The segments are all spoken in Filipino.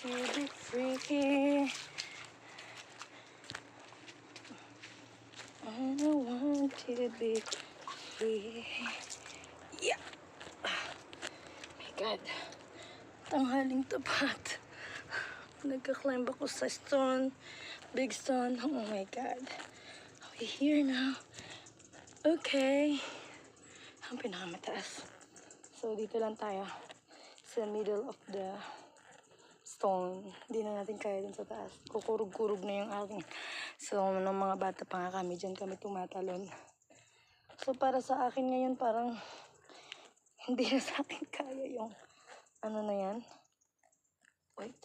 to be free. I want to be free. Yeah. My God. Tanghaling tapat. Nagka-climb ako sa stone. Big stone. Oh my God. We're here now. Okay. Ang pinakamataas. So, dito lang tayo. Sa middle of the stone. Hindi na natin kaya dun sa taas. Kukurug-kurug na yung aking. So, nung mga bata pa nga kami, dyan kami tumatalon. So, para sa akin ngayon, parang hindi na sa akin kaya yung ano na yan. Wait.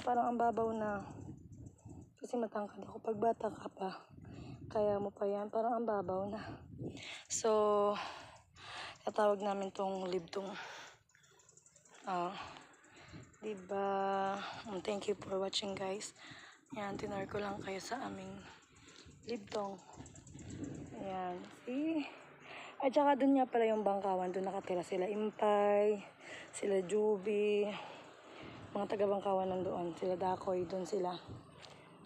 Parang ang babaw na. Kasi matangkad ako. Pag bata ka pa, kaya mo pa yan. Parang ang babaw na. So, tatawag namin tong libtong. Diba? Thank you for watching, guys. Yan, tinar ko lang kayo sa aming libtong. Ayan. See? At saka dun nga pala yung bangkawan. Dun nakatira sila Impay, sila Juby, mga taga-bangkawan nandoon. Sila Dakoy, dun sila.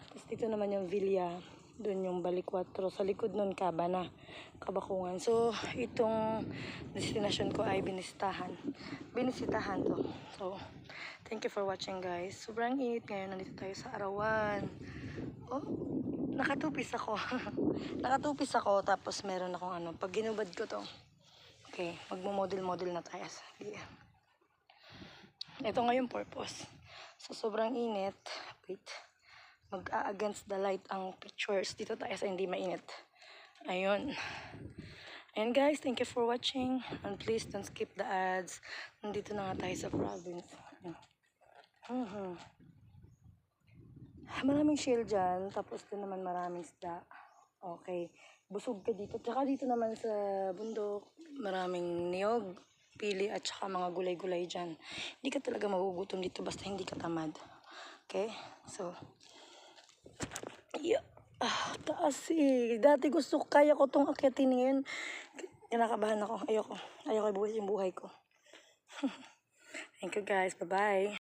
Tapos dito naman yung Villa. Dun yung Balikwatro. Sa likod nun, Cabana, Kabakungan. So, itong destination ko ay binisitahan. Binisitahan to. So, thank you for watching, guys. Sobrang init ngayon. Nandito tayo sa Arawan. Oh, nakatupis ako. Nakatupis ako. Tapos meron akong ano. Pag ginubad ko to. Okay, magmo-model-model na tayo. Yeah. Ito nga yung purpose. So, sobrang init. Wait. Mag-against the light ang pictures. Dito tayo sa hindi mainit. Ayun. And guys, thank you for watching. And please don't skip the ads. Nandito na nga tayo sa province. Maraming shell dyan. Tapos doon naman maraming isda. Okay. Busog ka dito. Tsaka dito naman sa bundok, maraming niyog, pili at saka mga gulay-gulay dyan. Hindi ka talaga magugutom dito basta hindi ka tamad. Okay? So, yeah. Taas eh. Dati kaya ko itong akyatin ngayon. Kinakabahan ako. Ayoko ibuhis yung buhay ko. Thank you, guys. Bye-bye.